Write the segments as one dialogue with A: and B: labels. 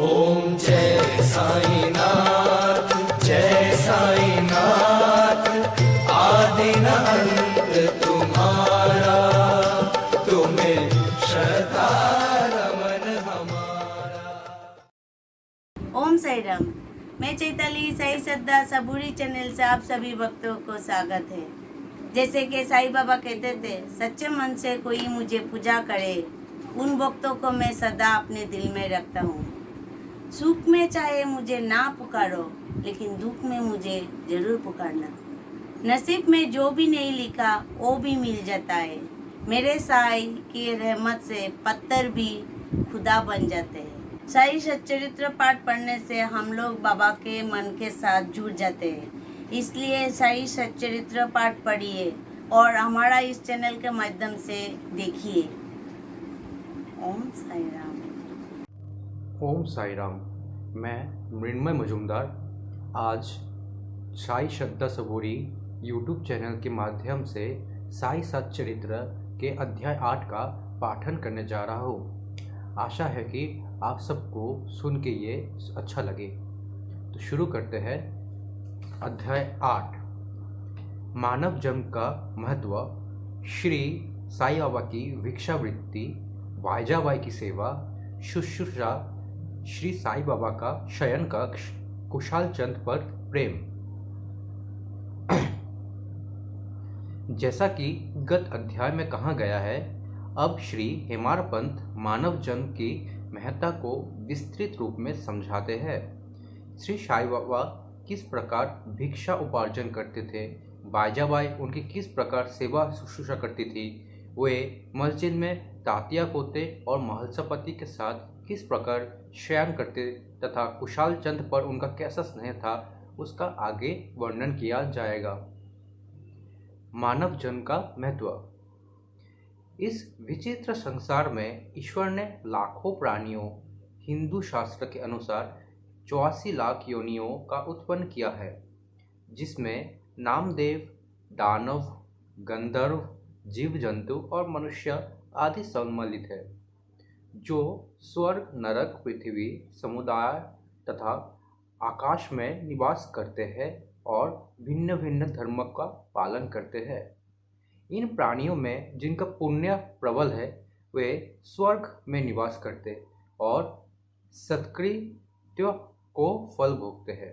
A: ओम जय साईनाथ, जय साईनाथ। आदि न अंत तुम्हारा, तुम्हें श्रद्धा रमन हमारा।
B: ओम साई राम। मैं चैताली साई श्रद्धा सबूरी चैनल से आप सभी भक्तों को स्वागत है। जैसे कि साईं बाबा कहते थे, सच्चे मन से कोई मुझे पूजा करे, उन भक्तों को मैं सदा अपने दिल में रखता हूँ। सुख में चाहे मुझे ना पुकारो, लेकिन दुख में मुझे जरूर पुकारना। नसीब में जो भी नहीं लिखा वो भी मिल जाता है। मेरे साईं की रहमत से पत्थर भी खुदा बन जाते हैं। साईं सच्चरित्र पाठ पढ़ने से हम लोग बाबा के मन के साथ जुड़ जाते हैं। इसलिए साईं सच्चरित्र पाठ पढ़िए और हमारा इस चैनल के माध्यम से देखिए। ओम साई राम।
C: ओम साई राम। मैं मृण्मय मजुमदार आज साई श्रद्धा सबूरी यूट्यूब चैनल के माध्यम से साई सच्चरित्र के अध्याय 8 का पाठन करने जा रहा हूँ। आशा है कि आप सबको सुन के ये अच्छा लगे। तो शुरू करते हैं। अध्याय 8, मानव जन्म का महत्व, श्री साई बाबा की भिक्षावृत्ति, वाइजाबाई की सेवा, शुश्रूषा, श्री साई बाबा का शयन कक्ष, कुशाल चंद पर प्रेम। जैसा कि गत अध्याय में कहा गया है, अब श्री हेमारपंत मानव जन्म की महत्ता को विस्तृत रूप में समझाते हैं। श्री साई बाबा किस प्रकार भिक्षा उपार्जन करते थे, बाईजाबाई उनकी किस प्रकार सेवा शुश्रूषा करती थी, वे मस्जिद में तातिया पोते और महलसापति के साथ किस प्रकार शयन करते तथा कुशाल चंद पर उनका कैसा स्नेह था, उसका आगे वर्णन किया जाएगा। मानव जन्म का महत्व। इस विचित्र संसार में ईश्वर ने लाखों प्राणियों, हिंदू शास्त्र के अनुसार 84 लाख योनियों का उत्पन्न किया है, जिसमें नामदेव, दानव, गंधर्व, जीव जंतु और मनुष्य आदि सम्मिलित है, जो स्वर्ग, नरक, पृथ्वी, समुदाय तथा आकाश में निवास करते हैं और भिन्न भिन्न धर्म का पालन करते हैं। इन प्राणियों में जिनका पुण्य प्रबल है, वे स्वर्ग में निवास करते और सत्कृत्यों को फल भोगते हैं।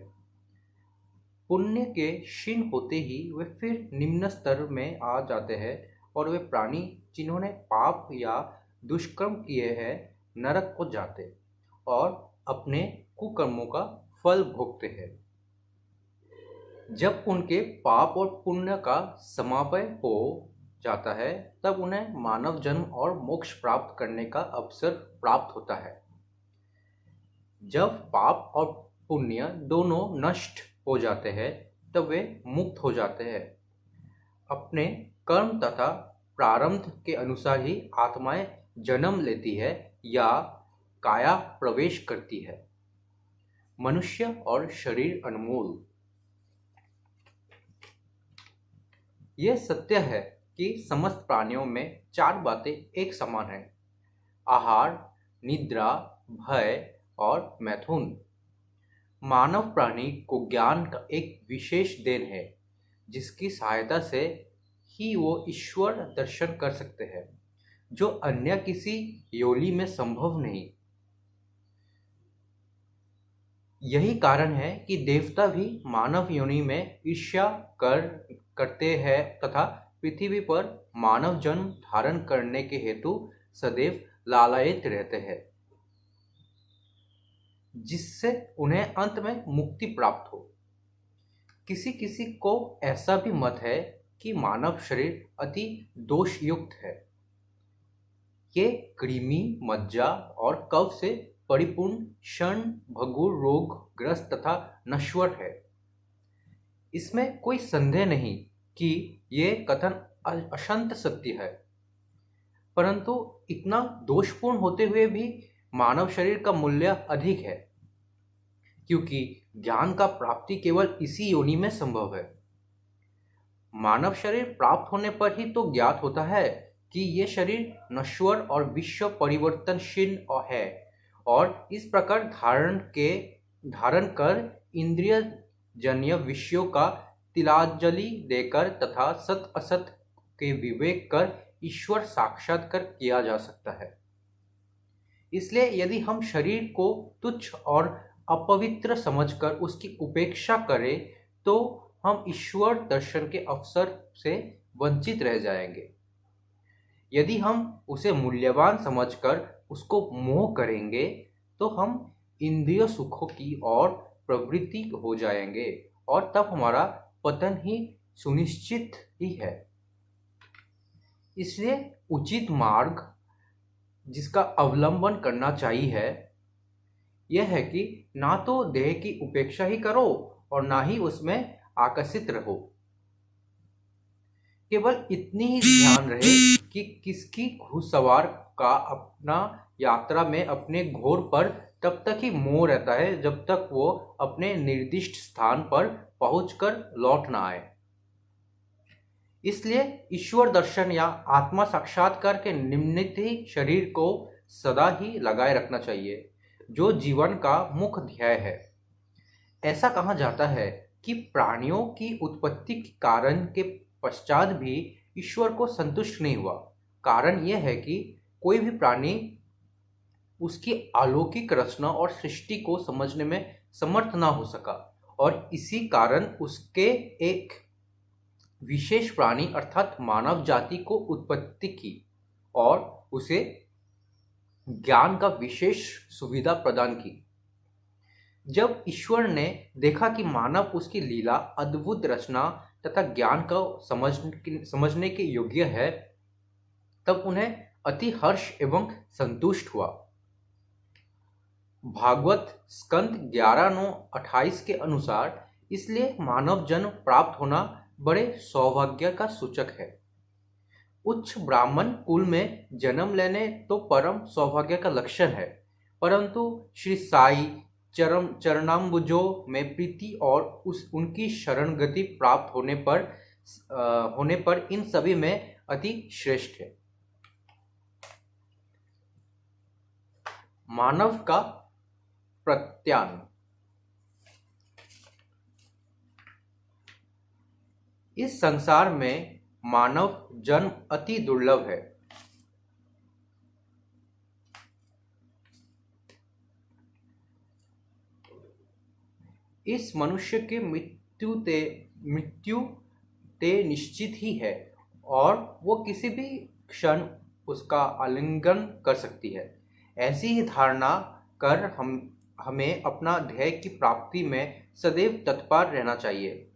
C: पुण्य के क्षीण होते ही वे फिर निम्न स्तर में आ जाते हैं और वे प्राणी जिन्होंने पाप या दुष्कर्म किए हैं, नरक को जाते और अपने कुकर्मों का फल भोगते हैं। जब उनके पाप और पुण्य का समापय हो जाता है, तब उन्हें मानव जन्म और मोक्ष प्राप्त करने का अवसर प्राप्त होता है। जब पाप और पुण्य दोनों नष्ट हो जाते हैं, तब वे मुक्त हो जाते हैं। अपने कर्म तथा प्रारब्ध के अनुसार ही आत्माएं जन्म लेती है या काया प्रवेश करती है। मनुष्य और शरीर अनमोल। यह सत्य है कि समस्त प्राणियों में 4 बातें एक समान हैं: आहार, निद्रा, भय और मैथुन। मानव प्राणी को ज्ञान का एक विशेष देन है, जिसकी सहायता से ही वो ईश्वर दर्शन कर सकते हैं, जो अन्य किसी योनि में संभव नहीं। यही कारण है कि देवता भी मानव योनि में ईर्ष्या करते हैं तथा पृथ्वी पर मानव जन्म धारण करने के हेतु सदैव लालायित रहते हैं, जिससे उन्हें अंत में मुक्ति प्राप्त हो। किसी किसी को ऐसा भी मत है कि मानव शरीर अति दोषयुक्त है। ये कृमि, मज्जा और कफ से परिपूर्ण, क्षण भंगुर, रोग ग्रस्त तथा नश्वर है। इसमें कोई संदेह नहीं कि ये कथन अशंत सत्य है, परंतु इतना दोषपूर्ण होते हुए भी मानव शरीर का मूल्य अधिक है, क्योंकि ज्ञान का प्राप्ति केवल इसी योनि में संभव है। मानव शरीर प्राप्त होने पर ही तो ज्ञात होता है कि ये शरीर नश्वर और विश्व परिवर्तनशील है और इस प्रकार धारण कर इंद्रिय जन्य विषयों का तिलांजलि देकर तथा सत असत के विवेक कर ईश्वर साक्षात्कार किया जा सकता है। इसलिए यदि हम शरीर को तुच्छ और अपवित्र समझकर उसकी उपेक्षा करें तो हम ईश्वर दर्शन के अवसर से वंचित रह जाएंगे। यदि हम उसे मूल्यवान समझकर उसको मोह करेंगे तो हम इंद्रिय सुखों की ओर प्रवृत्ति हो जाएंगे और तब हमारा पतन ही सुनिश्चित ही है। इसलिए उचित मार्ग जिसका अवलंबन करना चाहिए यह है कि ना तो देह की उपेक्षा ही करो और ना ही उसमें आकर्षित रहो। केवल इतनी ही ध्यान रहे कि किसकी घुड़सवार का अपना यात्रा में अपने घोड़ पर तब तक ही मोह रहता है जब तक वो अपने निर्दिष्ट स्थान पर पहुंचकर लौट ना आए। इसलिए ईश्वर दर्शन या आत्मा साक्षात्कार के निमित्त ही शरीर को सदा ही लगाए रखना चाहिए, जो जीवन का मुख्य ध्येय है। ऐसा कहा जाता है कि प्राणियों की उत्पत्ति के कारण के पश्चात भी ईश्वर को संतुष्ट नहीं हुआ। कारण यह है कि कोई भी प्राणी उसकी अलौकिक रचना और सृष्टि को समझने में समर्थ ना हो सका और इसी कारण उसके एक विशेष प्राणी अर्थात मानव जाति को उत्पत्ति की और उसे ज्ञान का विशेष सुविधा प्रदान की। जब ईश्वर ने देखा कि मानव उसकी लीला, अद्भुत रचना तथा ज्ञान को समझने के योग्य है, तब उन्हें अति हर्ष एवं संतुष्ट हुआ। भागवत स्कंद 11:9-28 के अनुसार इसलिए मानव जन्म प्राप्त होना बड़े सौभाग्य का सूचक है। उच्च ब्राह्मण कुल में जन्म लेने तो परम सौभाग्य का लक्षण है, परंतु श्री साई चरणाम्बुजों में प्रीति और उनकी शरण गति प्राप्त होने पर इन सभी में अति श्रेष्ठ है। मानव का प्रत्यान। इस संसार में मानव जन्म अति दुर्लभ है। इस मनुष्य के मृत्यु ते निश्चित ही है और वो किसी भी क्षण उसका आलिंगन कर सकती है। ऐसी ही धारणा कर हमें अपना ध्येय की प्राप्ति में सदैव तत्पर रहना चाहिए।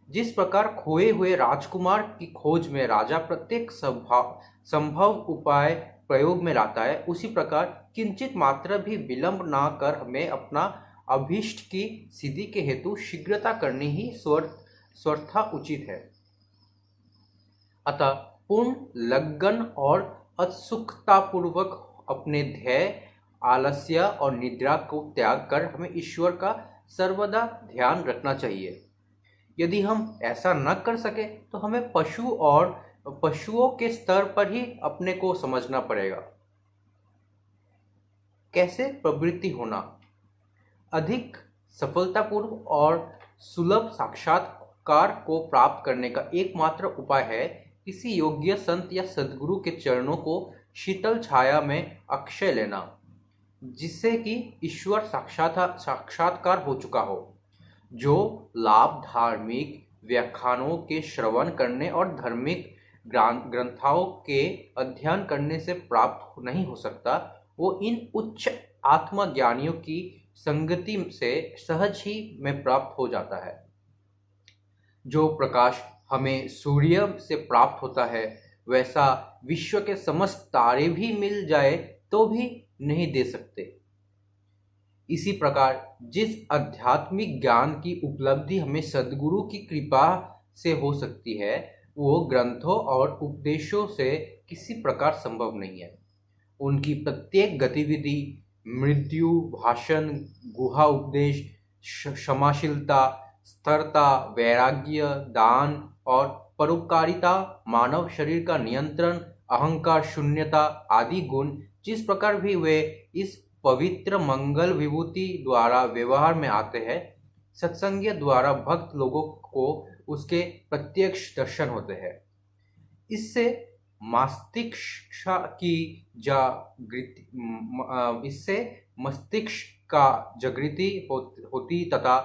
C: जिस प्रकार खोए हुए राजकुमार की खोज में राजा प्रत्येक संभव उपाय प्रयोग में लाता है, उसी प्रकार किंचित मात्र भी विलंब ना कर हमें अपना अभीष्ट की सिद्धि के हेतु शीघ्रता करनी ही स्वतः उचित है। अतः पूर्ण लगन और उत्सुकतापूर्वक अपने ध्येय, आलस्य और निद्रा को त्याग कर हमें ईश्वर का सर्वदा ध्यान रखना चाहिए। यदि हम ऐसा न कर सके तो हमें पशुओं के स्तर पर ही अपने को समझना पड़ेगा। कैसे प्रवृत्ति होना? अधिक सफलतापूर्व और सुलभ साक्षात्कार को प्राप्त करने का एकमात्र उपाय है किसी योग्य संत या सद्गुरु के चरणों को शीतल छाया में अक्षय लेना, जिससे कि ईश्वर साक्षात्कार हो चुका हो। जो लाभ धार्मिक व्याख्यानों के श्रवण करने और धार्मिक ग्रंथों के अध्ययन करने से प्राप्त नहीं हो सकता, वो इन उच्च आत्मज्ञानियों की संगति से सहज ही में प्राप्त हो जाता है। जो प्रकाश हमें सूर्य से प्राप्त होता है, वैसा विश्व के समस्त तारे भी मिल जाए तो भी नहीं दे सकते। इसी प्रकार जिस आध्यात्मिक ज्ञान की उपलब्धि हमें सद्गुरु की कृपा से हो सकती है, वो ग्रंथों और उपदेशों से किसी प्रकार संभव नहीं है। उनकी प्रत्येक गतिविधि, मृत्यु, भाषण, गुहा उपदेश, क्षमाशीलता, स्थिरता, वैराग्य, दान और परोपकारिता, मानव शरीर का नियंत्रण, अहंकार शून्यता आदि गुण जिस प्रकार भी वे इस पवित्र मंगल विभूति द्वारा व्यवहार में आते हैं, सत्संग द्वारा भक्त लोगों को उसके प्रत्यक्ष दर्शन होते हैं। इससे मस्तिष्क का जागृति होती तथा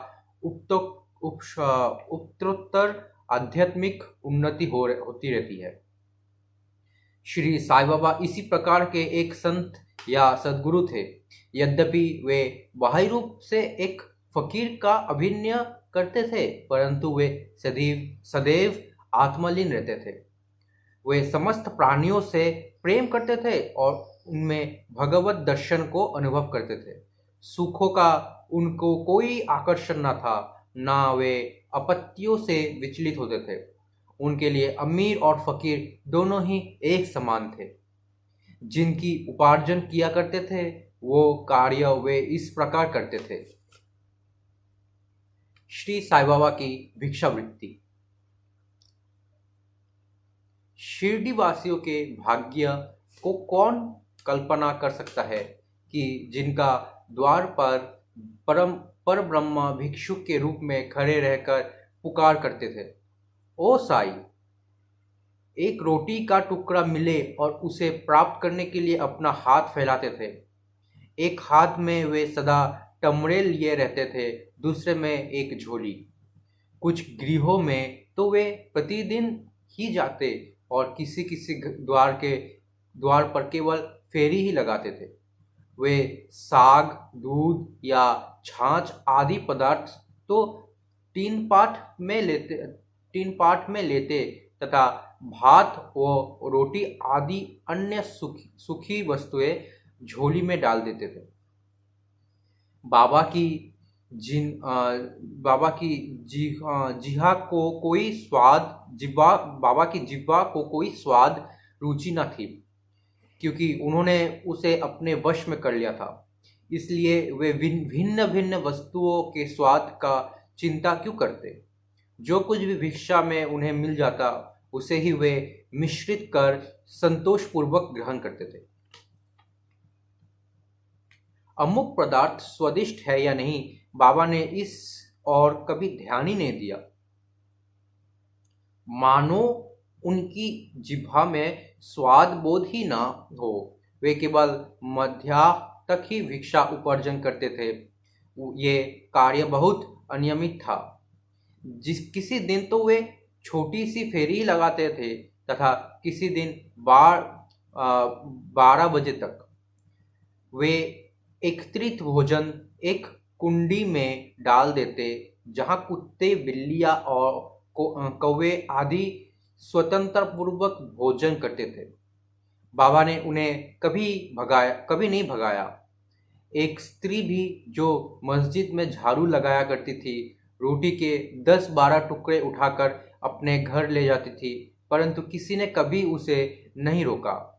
C: उत्तरोत्तर आध्यात्मिक उन्नति होती रहती है। श्री साईं बाबा इसी प्रकार के एक संत या सद्गुरु थे। यद्यपि वे बाह्य रूप से एक फकीर का अभिनय करते थे, परंतु वे सदैव आत्मलीन रहते थे। वे समस्त प्राणियों से प्रेम करते थे और उनमें भगवत दर्शन को अनुभव करते थे। सुखों का उनको कोई आकर्षण न था, ना वे आपत्तियों से विचलित होते थे। उनके लिए अमीर और फकीर दोनों ही एक समान थे। जिनकी उपार्जन किया करते थे वो कार्य वे इस प्रकार करते थे। श्री साईं बाबा की भिक्षावृत्ति। शिरडी वासियों के भाग्य को कौन कल्पना कर सकता है कि जिनका द्वार पर पर ब्रह्म भिक्षुक के रूप में खड़े रहकर पुकार करते थे, ओ साई, एक रोटी का टुकड़ा मिले और उसे प्राप्त करने के लिए अपना हाथ फैलाते थे। एक हाथ में वे सदा टमरे लिए रहते थे, दूसरे में एक झोली। कुछ गृहों में तो वे प्रतिदिन ही जाते और किसी द्वार पर केवल फेरी ही लगाते थे। वे साग, दूध या छाछ आदि पदार्थ तो तीन पाठ में लेते तथा भात व रोटी आदि अन्य सूखी वस्तुएं झोली में डाल देते थे। बाबा की जिह्वा को कोई स्वाद रुचि न थी, क्योंकि उन्होंने उसे अपने वश में कर लिया था। इसलिए वे भिन्न भिन्न वस्तुओं के स्वाद का चिंता क्यों करते। जो कुछ भी भिक्षा में उन्हें मिल जाता उसे ही वे मिश्रित कर संतोषपूर्वक ग्रहण करते थे। अमुक पदार्थ स्वादिष्ट है या नहीं, बाबा ने इस और कभी ध्यान ही नहीं दिया। मानो उनकी जिह्वा में स्वाद बोध ही ना हो। वे केवल मध्या तक ही भिक्षा उपार्जन करते थे। ये कार्य बहुत अनियमित था। किसी दिन तो वे छोटी सी फेरी लगाते थे तथा किसी दिन 12 बजे तक। वे एकत्रित भोजन एक कुंडी में डाल देते, जहां कुत्ते, बिल्लियां और कौवे आदि स्वतंत्र पूर्वक भोजन करते थे। बाबा ने उन्हें कभी नहीं भगाया। एक स्त्री भी जो मस्जिद में झाड़ू लगाया करती थी, रोटी के 10-12 टुकड़े उठाकर अपने घर ले जाती थी, परंतु किसी ने कभी उसे नहीं रोका।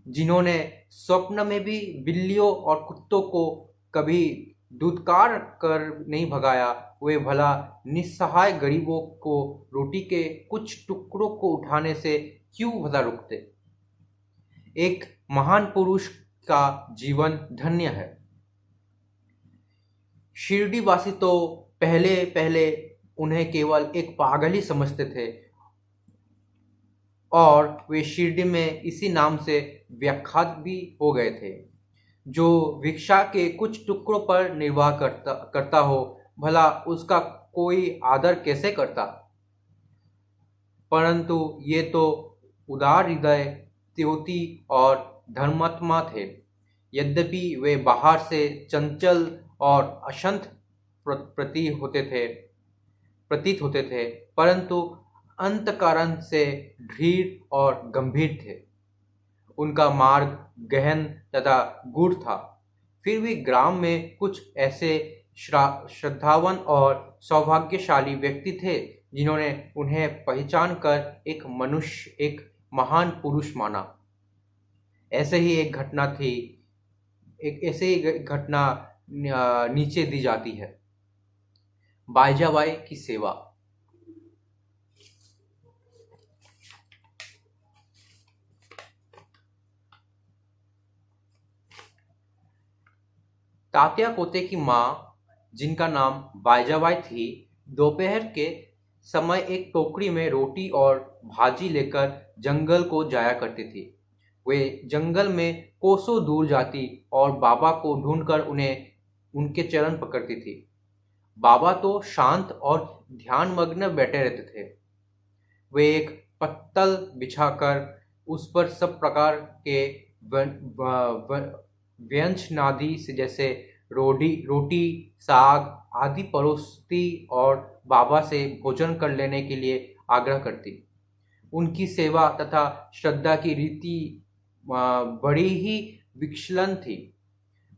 C: जिन्होंने स्वप्न में भी बिल्लियों और कुत्तों को कभी दुत्कार कर नहीं भगाया, वे भला निस्सहाय गरीबों को रोटी के कुछ टुकड़ों को उठाने से क्यों भला रुकते। एक महान पुरुष का जीवन धन्य है। शिरडी वासी तो पहले उन्हें केवल एक पागल ही समझते थे और वे शिरडी में इसी नाम से व्याख्यात भी हो गए थे। जो भिक्षा के कुछ टुकड़ों पर निर्वाह करता हो, भला उसका कोई आदर कैसे करता। परंतु ये तो उदार हृदय, त्योती और धर्मात्मा थे। यद्यपि वे बाहर से चंचल और अशांत प्रतीत होते थे, परंतु अंतःकरण से दृढ़ और गंभीर थे। उनका मार्ग गहन तथा गूढ़ था। फिर भी ग्राम में कुछ ऐसे श्रद्धावान और सौभाग्यशाली व्यक्ति थे जिन्होंने उन्हें पहचान कर एक महान पुरुष माना। ऐसे ही एक घटना नीचे दी जाती है। बाईजाबाई की सेवा। तात्या कोते की माँ, जिनका नाम बाईजाबाई थी, दोपहर के समय एक टोकरी में रोटी और भाजी लेकर जंगल को जाया करती थी। वे जंगल में कोसों दूर जाती और बाबा को ढूंढकर उन्हें उनके चरण पकड़ती थी। बाबा तो शांत और ध्यानमग्न बैठे रहते थे। वे एक पत्तल बिछाकर उस पर सब प्रकार के व्यंजनादि से जैसे रोटी, साग आदि परोसती और बाबा से भोजन कर लेने के लिए आग्रह करती। उनकी सेवा तथा श्रद्धा की रीति बड़ी ही विचलन थी।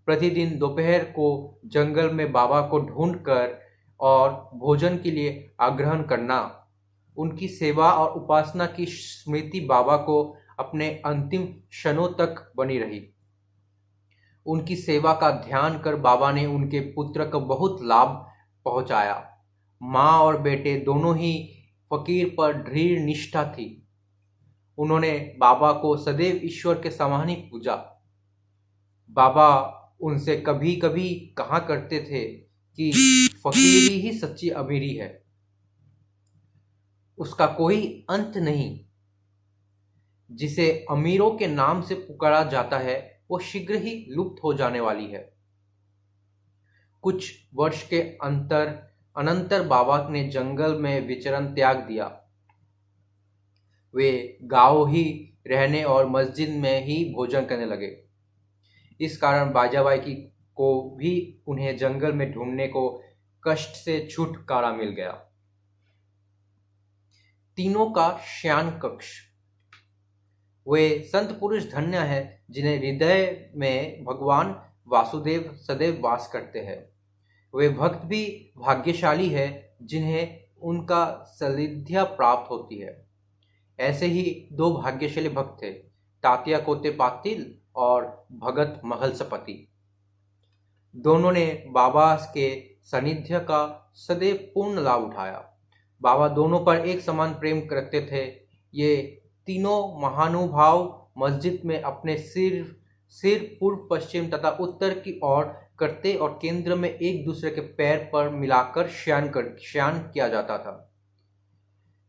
C: प्रतिदिन दोपहर को जंगल में बाबा को ढूंढकर और भोजन के लिए आग्रहण करना, उनकी सेवा और उपासना की स्मृति बाबा को अपने अंतिम क्षणों तक बनी रही। उनकी सेवा का ध्यान कर बाबा ने उनके पुत्र को बहुत लाभ पहुंचाया। माँ और बेटे दोनों ही फकीर पर दृढ़ निष्ठा थी। उन्होंने बाबा को सदैव ईश्वर के समान ही पूजा। बाबा उनसे कभी कभी कहा करते थे कि फकीरी ही सच्ची अमीरी है, उसका कोई अंत नहीं। जिसे अमीरों के नाम से पुकारा जाता है वो शीघ्र ही लुप्त हो जाने वाली है। कुछ वर्ष के अनंतर बाबा ने जंगल में विचरण त्याग दिया। वे गांव ही रहने और मस्जिद में ही भोजन करने लगे। इस कारण बाईजाबाई को भी उन्हें जंगल में ढूंढने को कष्ट से छुटकारा मिल गया। तीनों का शयन कक्ष। वे संत पुरुष धन्य है जिन्हें हृदय में भगवान वासुदेव सदैव वास करते हैं। वे भक्त भी भाग्यशाली है जिन्हें उनका सानिध्य प्राप्त होती है। ऐसे ही दो भाग्यशाली भक्त थे, तात्या कोते पाटिल और भगत महलसपति। दोनों ने बाबा के सानिध्य का सदैव पूर्ण लाभ उठाया। बाबा दोनों पर एक समान प्रेम करते थे। ये तीनों महानुभाव मस्जिद में अपने सिर पूर्व, पश्चिम तथा उत्तर की ओर करते और केंद्र में एक दूसरे के पैर पर मिलाकर शयन किया जाता था।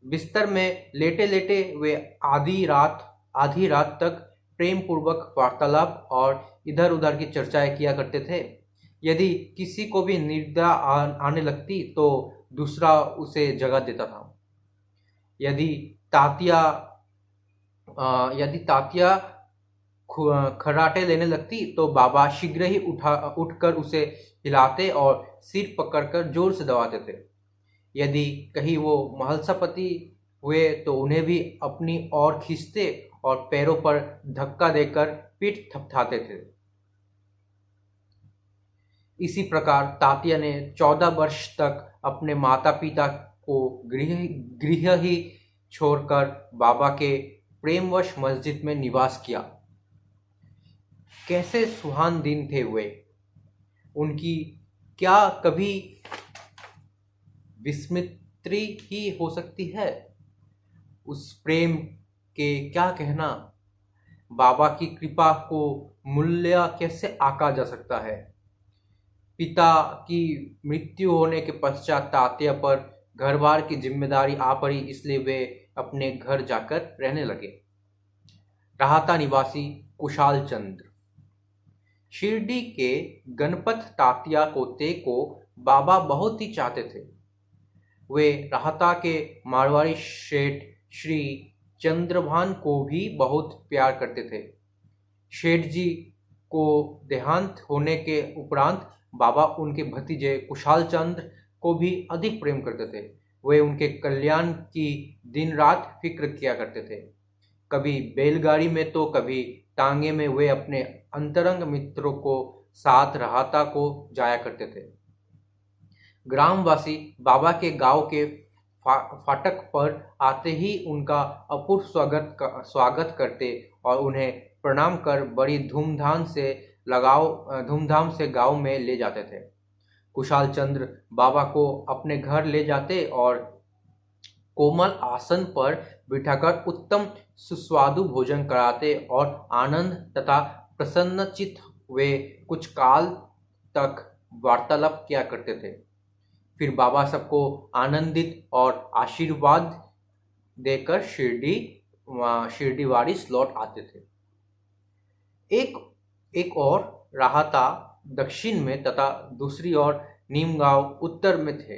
C: बिस्तर में लेटे लेटे वे आधी रात तक प्रेम पूर्वक वार्तालाप और इधर उधर की चर्चाएं किया करते थे। यदि किसी को भी निद्रा आने लगती तो दूसरा उसे जगा देता था। यदि तात्या खर्राटे लेने लगती तो बाबा शीघ्र ही उठकर उसे हिलाते और सिर पकड़कर जोर से दबाते थे। यदि कहीं वो महलसापति हुए तो उन्हें भी अपनी ओर खींचते और पैरों पर धक्का देकर पीठ थपथाते थे। इसी प्रकार तात्या ने 14 वर्ष तक अपने माता पिता को गृह ही छोड़कर बाबा के प्रेमवश मस्जिद में निवास किया। कैसे सुहान दिन थे वे। उनकी क्या कभी विस्मृति ही हो सकती है। उस प्रेम के क्या कहना। बाबा की कृपा को मूल्य कैसे आंका जा सकता है। पिता की मृत्यु होने के पश्चात तात्या पर घर बार की जिम्मेदारी आ पड़ी, इसलिए वे अपने घर जाकर रहने लगे। राहता निवासी कुशाल चंद्र। शिरडी के गणपत तात्या कोते को बाबा बहुत ही चाहते थे। वे राहता के मारवाड़ी सेठ श्री चंद्रभान को भी बहुत प्यार करते थे। सेठ जी को देहांत होने के उपरांत बाबा उनके भतीजे कुशाल चंद्र को भी अधिक प्रेम करते थे। वे उनके कल्याण की दिन रात फिक्र किया करते थे। कभी बैलगाड़ी में तो कभी टांगे में वे अपने अंतरंग मित्रों को साथ राहता को जाया करते थे। ग्रामवासी बाबा के गांव के फाटक पर आते ही उनका अपूर्व स्वागत करते और उन्हें प्रणाम कर बड़ी धूमधाम से गांव में ले जाते थे। कुशाल चंद्र बाबा को अपने घर ले जाते और कोमल आसन पर बिठाकर उत्तम सुस्वादु भोजन कराते और आनंद तथा प्रसन्नचित्त वे कुछ काल तक वार्तालाप किया करते थे। फिर बाबा सबको आनंदित और आशीर्वाद देकर शिरडी वारिस लौट आते थे। एक और राहता दक्षिण में तथा दूसरी ओर नीमगांव उत्तर में थे।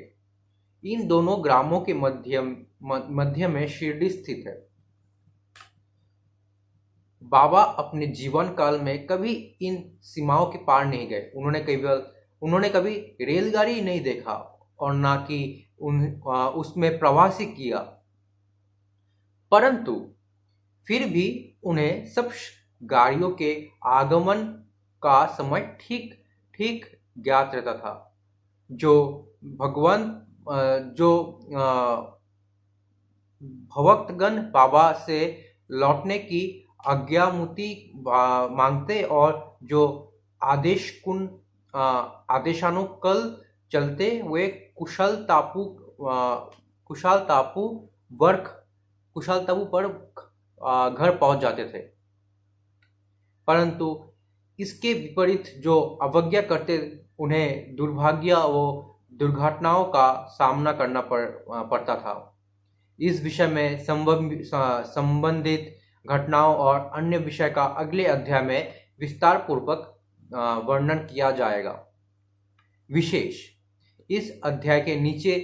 C: इन दोनों ग्रामों के मध्य में शिरडी स्थित है। बाबा अपने जीवन काल में कभी इन सीमाओं के पार नहीं गए। उन्होंने कभी रेलगाड़ी नहीं देखा और ना कि उसमें प्रवासी किया, परंतु फिर भी उन्हें सब गाड़ियों के आगमन का समय ठीक ठीक ज्ञात रहता था। जो भक्तगण बाबा से लौटने की आज्ञामुति मांगते और जो आदेशानुकूल चलते हुए कुशल टापू पर घर पहुंच जाते थे। परंतु इसके विपरीत जो अवज्ञा करते उन्हें दुर्भाग्य व दुर्घटनाओं का सामना करना पड़ता था। इस विषय में संबंधित घटनाओं और अन्य विषय का अगले अध्याय में विस्तार पूर्वक वर्णन किया जाएगा। विशेष इस अध्याय के नीचे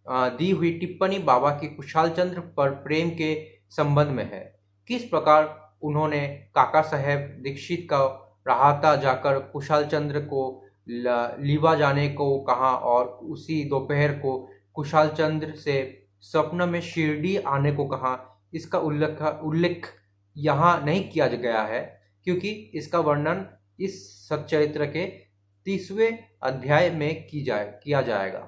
C: दी हुई टिप्पणी बाबा की कुशाल चंद्र पर प्रेम के संबंध में है। किस प्रकार उन्होंने काका साहेब दीक्षित का राहता जाकर कुशाल चंद्र को लीवा जाने को कहा और उसी दोपहर को कुशाल चंद्र से स्वप्न में शिरडी आने को कहा, इसका उल्लेख यहाँ नहीं किया गया है, क्योंकि इसका वर्णन इस सच्चरित्र के 30वें अध्याय में किया जाएगा।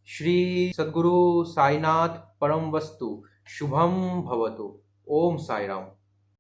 C: श्री सद्गुरु साईनाथ परम वस्तु शुभम भवतु। ओम साई राम।